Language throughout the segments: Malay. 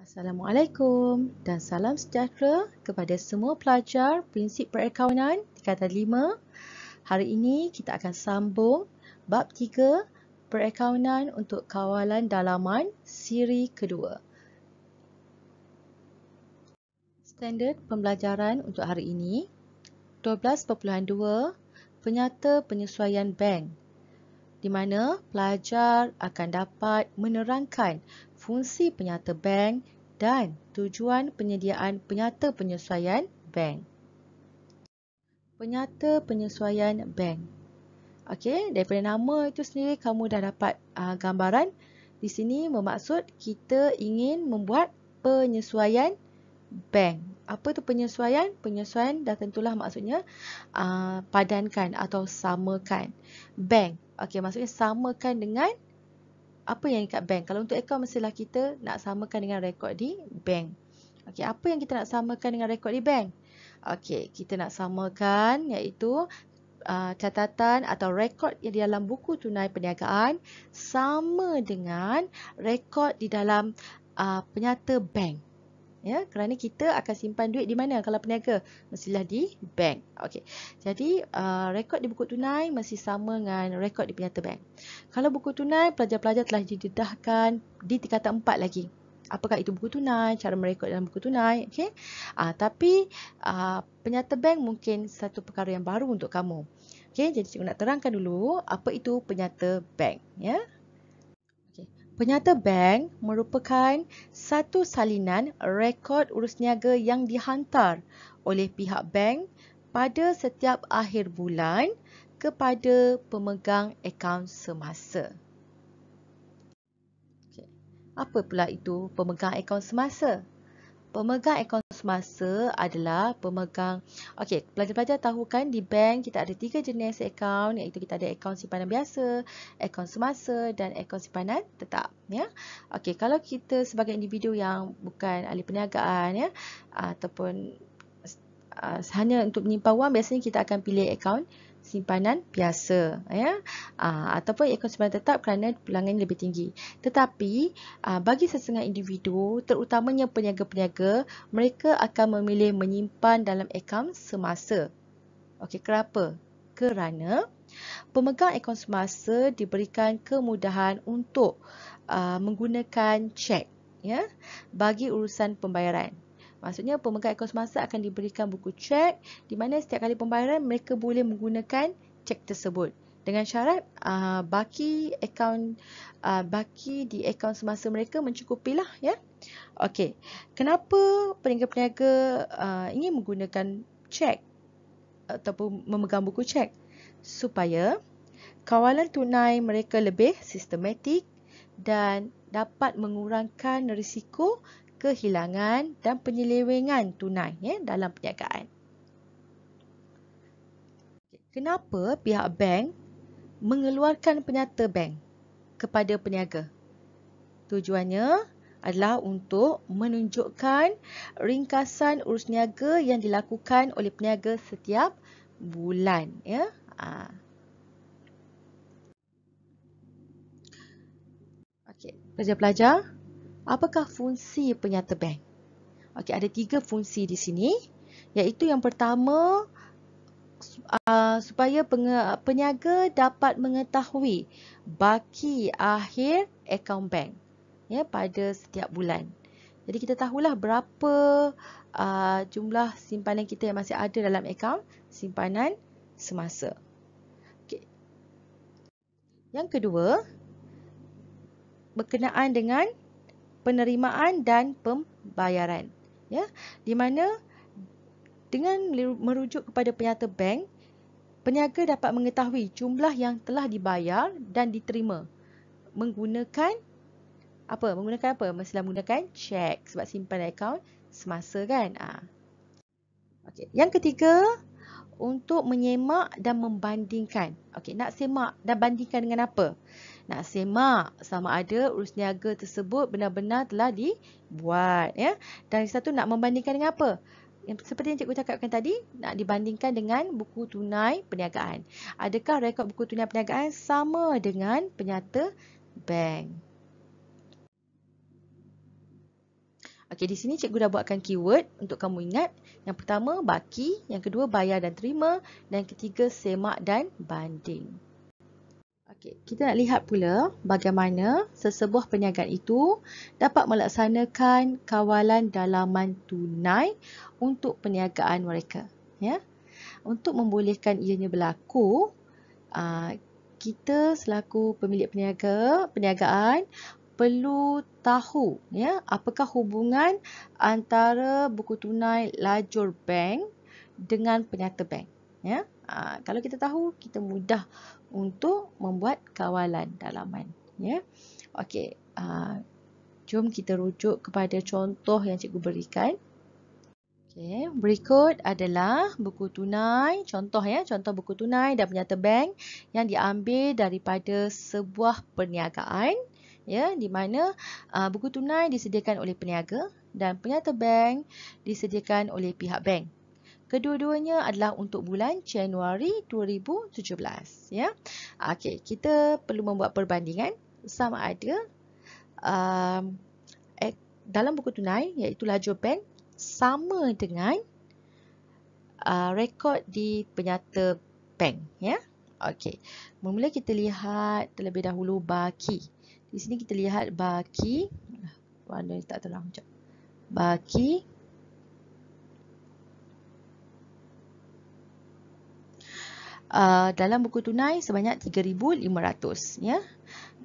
Assalamualaikum dan salam sejahtera kepada semua pelajar Prinsip Perakaunan tingkatan 5. Hari ini kita akan sambung bab 3 Perakaunan untuk kawalan dalaman siri kedua. Standard pembelajaran untuk hari ini 12.2 Penyata penyesuaian bank, di mana pelajar akan dapat menerangkan fungsi penyata bank dan tujuan penyediaan penyata penyesuaian bank. Penyata penyesuaian bank. Okey, daripada nama itu sendiri kamu dah dapat gambaran. Di sini bermaksud kita ingin membuat penyesuaian bank. Apa tu penyesuaian? Penyesuaian dah tentulah maksudnya padankan atau samakan. Bank. Okey, maksudnya samakan dengan apa yang dekat bank. Kalau untuk akaun mestilah kita nak samakan dengan rekod di bank. Okey, apa yang kita nak samakan dengan rekod di bank? Okey, kita nak samakan iaitu catatan atau rekod yang di dalam buku tunai perniagaan sama dengan rekod di dalam penyata bank. Ya, kerana kita akan simpan duit di mana kalau peniaga? Mestilah di bank. Okey. Jadi rekod di buku tunai mesti sama dengan rekod di penyata bank. Kalau buku tunai, pelajar-pelajar telah didedahkan di tingkatan 4 lagi. Apakah itu buku tunai, cara merekod dalam buku tunai, okey. Tapi penyata bank mungkin satu perkara yang baru untuk kamu. Okey, jadi cikgu nak terangkan dulu apa itu penyata bank, ya. Penyata bank merupakan satu salinan rekod urus niaga yang dihantar oleh pihak bank pada setiap akhir bulan kepada pemegang akaun semasa. Apa pula itu pemegang akaun semasa? Pemegang akaun semasa adalah pemegang. Okey, pelajar-pelajar tahu kan di bank kita ada 3 jenis akaun, iaitu kita ada akaun simpanan biasa, akaun semasa dan akaun simpanan tetap, ya. Okey, kalau kita sebagai individu yang bukan ahli perniagaan, ya, ataupun hanya untuk menyimpan wang, biasanya kita akan pilih akaun simpanan biasa, ya, ataupun akaun simpanan tetap kerana bilangannya lebih tinggi. Tetapi bagi setengah individu, terutamanya peniaga-peniaga, mereka akan memilih menyimpan dalam akaun semasa. Okey, kenapa? Kerana pemegang akaun semasa diberikan kemudahan untuk menggunakan cek, ya, bagi urusan pembayaran. Maksudnya pemegang akaun semasa akan diberikan buku cek di mana setiap kali pembayaran mereka boleh menggunakan cek tersebut dengan syarat baki di akaun semasa mereka mencukupilah, ya. Okey, kenapa peniaga-peniaga ingin menggunakan cek ataupun memegang buku cek? Supaya kawalan tunai mereka lebih sistematik dan dapat mengurangkan risiko kehilangan dan penyelewengan tunai, ya, dalam perniagaan. Kenapa pihak bank mengeluarkan penyata bank kepada peniaga? Tujuannya adalah untuk menunjukkan ringkasan urus niaga yang dilakukan oleh peniaga setiap bulan, ya. Okey, pelajar-pelajar, apakah fungsi penyata bank? Okey, ada 3 fungsi di sini, iaitu yang pertama supaya peniaga dapat mengetahui baki akhir akaun bank, ya, pada setiap bulan. Jadi kita tahulah berapa jumlah simpanan kita yang masih ada dalam akaun simpanan semasa. Okay. Yang kedua, berkenaan dengan penerimaan dan pembayaran, ya, di mana dengan merujuk kepada penyata bank, peniaga dapat mengetahui jumlah yang telah dibayar dan diterima menggunakan apa? Menggunakan apa? Mestilah menggunakan cek sebab simpan akaun semasa, kan? Okey. Yang ketiga, untuk menyemak dan membandingkan. Okey, nak semak dan bandingkan dengan apa? Nak semak sama ada urus niaga tersebut benar-benar telah dibuat, ya. Dan satu nak membandingkan dengan apa? Seperti yang cikgu cakapkan tadi, nak dibandingkan dengan buku tunai perniagaan. Adakah rekod buku tunai perniagaan sama dengan penyata bank? Okey, di sini cikgu dah buatkan keyword untuk kamu ingat. Yang pertama, baki. Yang kedua, bayar dan terima. Dan yang ketiga, semak dan banding. Okey, kita nak lihat pula bagaimana sesebuah perniagaan itu dapat melaksanakan kawalan dalaman tunai untuk perniagaan mereka. Ya? Untuk membolehkan ianya berlaku, kita selaku pemilik perniagaan perlu tahu ya apakah hubungan antara buku tunai lajur bank dengan penyata bank ya. Kalau kita tahu, kita mudah untuk membuat kawalan dalaman ya. Okey, jom kita rujuk kepada contoh yang cikgu berikan. Okay, berikut adalah buku tunai, contoh buku tunai dan penyata bank yang diambil daripada sebuah perniagaan ya, di mana buku tunai disediakan oleh peniaga dan penyata bank disediakan oleh pihak bank. Kedua-duanya adalah untuk bulan Januari 2017 ya. Okey, kita perlu membuat perbandingan sama ada dalam buku tunai iaitu lajur bank sama dengan rekod di penyata bank ya. Okey. Mula kita lihat terlebih dahulu baki. Di sini kita lihat baki. Warna tak terang sekejap. Baki dalam buku tunai sebanyak 3,500 ya.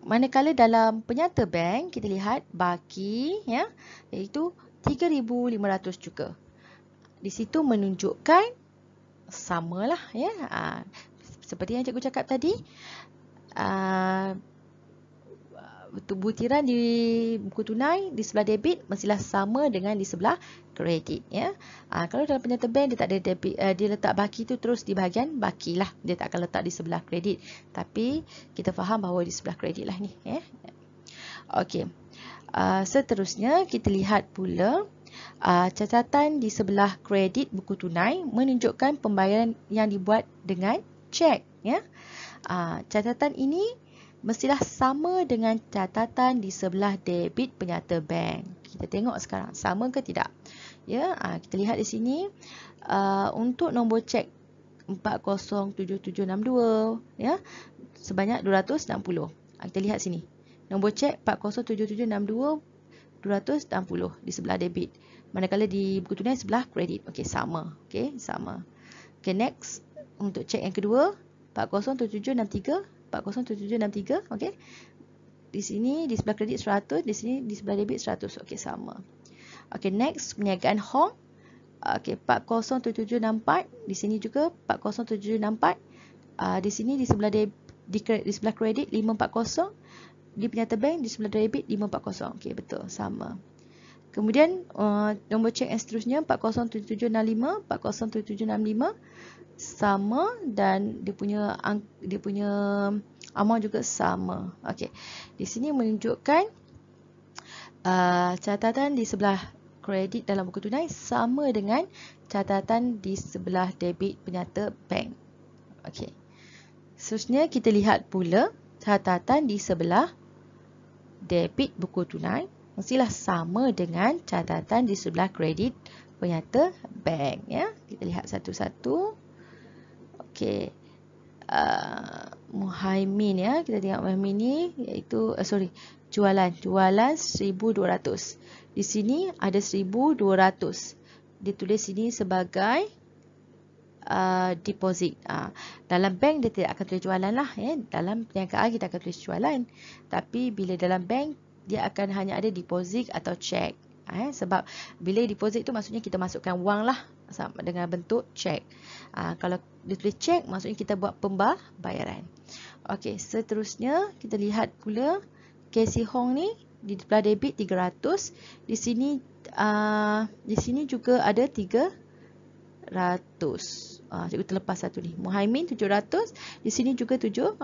Manakala dalam penyata bank kita lihat baki ya, iaitu 3,500 juga. Di situ menunjukkan samalah ya. Seperti yang cikgu cakap tadi, butiran di buku tunai di sebelah debit mestilah sama dengan di sebelah kredit ya. Kalau dalam penyata bank dia tak ada debit, dia letak baki tu terus di bahagian baki lah, dia tak akan letak di sebelah kredit. Tapi kita faham bahawa di sebelah kredit lah ni ya. Okey. Seterusnya kita lihat pula catatan di sebelah kredit buku tunai menunjukkan pembayaran yang dibuat dengan cek ya. Catatan ini mestilah sama dengan catatan di sebelah debit penyata bank. Kita tengok sekarang sama ke tidak. Ya, kita lihat di sini untuk nombor cek 407762 ya, sebanyak 260. Kita lihat sini. Nombor cek 407762 260 di sebelah debit. Manakala di buku tunai sebelah kredit. Okey, sama. Okey, sama. Okey, next. Untuk cek yang kedua 407763 407763, okey. Di sini di sebelah kredit 100, di sini di sebelah debit 100. Okey, sama. Okey, next perniagaan Hong. Okey, 407764, di sini juga 407764. Di sini di sebelah di sebelah kredit 540, di penyata bank di sebelah debit 540. Okey, betul, sama. Kemudian nombor cek yang seterusnya 407765, 407765 sama dan dia punya amount juga sama. Okey. Di sini menunjukkan catatan di sebelah kredit dalam buku tunai sama dengan catatan di sebelah debit penyata bank. Okey. Seterusnya kita lihat pula catatan di sebelah debit buku tunai mestilah sama dengan catatan di sebelah kredit penyata bank ya. Kita lihat satu-satu. Okey. Muhaimin ya, kita tengok Muhaimin ni iaitu jualan 1,200. Di sini ada 1,200. Dia tulis sini sebagai deposit. Dalam bank dia tidak akan tulis jualan lah ya. Dalam perniagaan kita akan tulis jualan. Tapi bila dalam bank dia akan hanya ada deposit atau cek. Sebab bila deposit tu maksudnya kita masukkan wang lah sama dengan bentuk cek. Kalau dia tulis cek maksudnya kita buat pembayaran. Okey, seterusnya kita lihat pula Casey Hong ni di sebelah debit 300. Di sini juga ada 300. Cikgu terlepas satu ni. Muhaimin 700, di sini juga 700.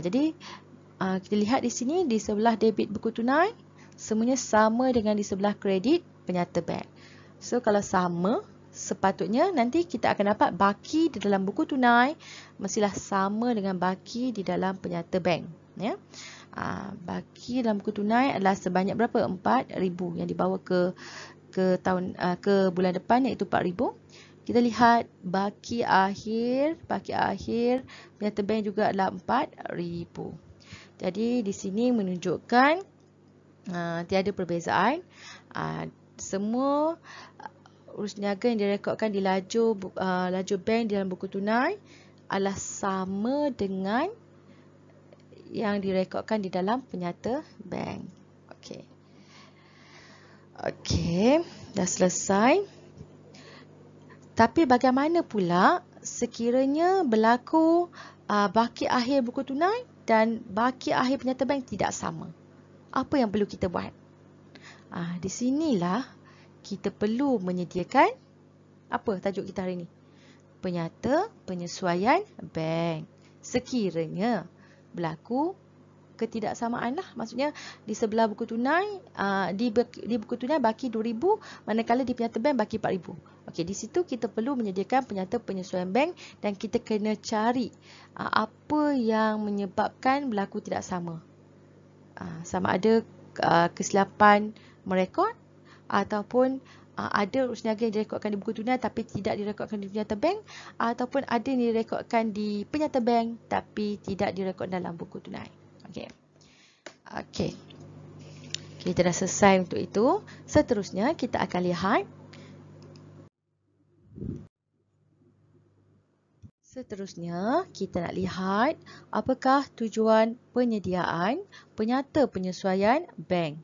Jadi kita lihat di sini di sebelah debit buku tunai semuanya sama dengan di sebelah kredit penyata bank. So kalau sama, sepatutnya nanti kita akan dapat baki di dalam buku tunai mestilah sama dengan baki di dalam penyata bank ya. Baki dalam buku tunai adalah sebanyak berapa? 4,000 yang dibawa ke bulan depan, iaitu 4,000. Kita lihat baki akhir penyata bank juga adalah 4,000. Jadi di sini menunjukkan tiada perbezaan. Semua urus niaga yang direkodkan di laju bank dalam buku tunai adalah sama dengan yang direkodkan di dalam penyata bank. Okey, dah selesai. Tapi bagaimana pula sekiranya berlaku baki akhir buku tunai dan baki akhir penyata bank tidak sama? Apa yang perlu kita buat? Di sinilah kita perlu menyediakan apa tajuk kita hari ini? Penyata penyesuaian bank. Sekiranya berlaku ketidaksamaan lah. Maksudnya di sebelah buku tunai, di buku tunai baki 2,000, manakala di penyata bank baki 4,000. Okey, di situ kita perlu menyediakan penyata penyesuaian bank dan kita kena cari apa yang menyebabkan berlaku tidak sama. Sama ada kesilapan merekod ataupun ada urus niaga yang direkodkan di buku tunai tapi tidak direkodkan di penyata bank, ataupun ada yang direkodkan di penyata bank tapi tidak direkod dalam buku tunai. Okey. Kita dah selesai untuk itu. Seterusnya kita akan lihat apakah tujuan penyediaan penyata penyesuaian bank.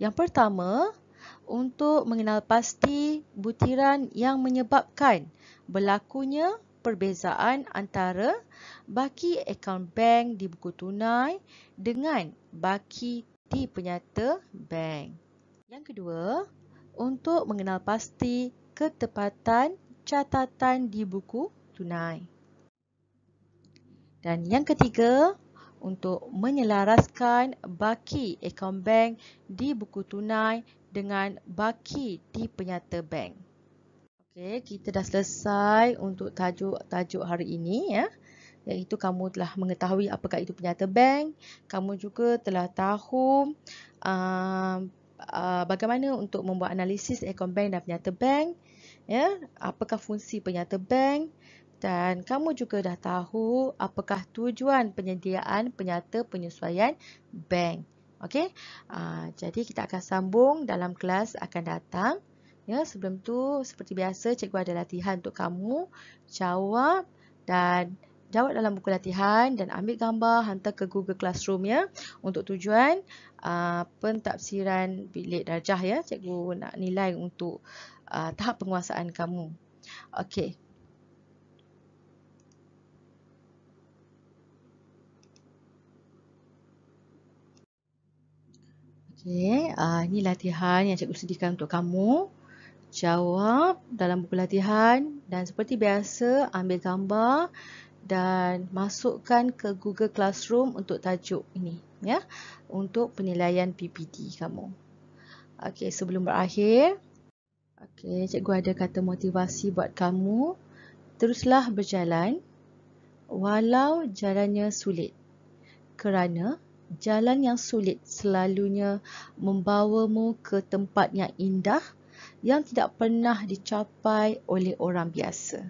Yang pertama, untuk mengenal pasti butiran yang menyebabkan berlakunya perbezaan antara baki akaun bank di buku tunai dengan baki di penyata bank. Yang kedua, untuk mengenal pasti ketepatan catatan di buku tunai. Dan yang ketiga, untuk menyelaraskan baki akaun bank di buku tunai dengan baki di penyata bank. Okey, kita dah selesai untuk tajuk hari ini, iaitu kamu telah mengetahui apakah itu penyata bank. Kamu juga telah tahu bagaimana untuk membuat analisis akaun bank dan penyata bank, apakah fungsi penyata bank, dan kamu juga dah tahu apakah tujuan penyediaan penyata penyesuaian bank. Okey, jadi kita akan sambung dalam kelas akan datang. Sebelum tu, seperti biasa, cikgu ada latihan untuk kamu. Jawab dalam buku latihan dan ambil gambar, hantar ke Google Classroom untuk tujuan pentafsiran bilik darjah. Cikgu nak nilai untuk tahap penguasaan kamu. Okey. Ini latihan yang cikgu sediakan untuk kamu. Jawab dalam buku latihan dan seperti biasa ambil gambar dan masukkan ke Google Classroom untuk tajuk ini, untuk penilaian PPT kamu. Okey, sebelum berakhir, cikgu ada kata motivasi buat kamu. Teruslah berjalan walau jalannya sulit, kerana jalan yang sulit selalunya membawamu ke tempat yang indah yang tidak pernah dicapai oleh orang biasa.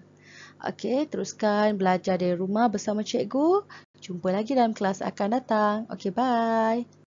Okey, teruskan belajar dari rumah bersama cikgu. Jumpa lagi dalam kelas akan datang. Okey, bye.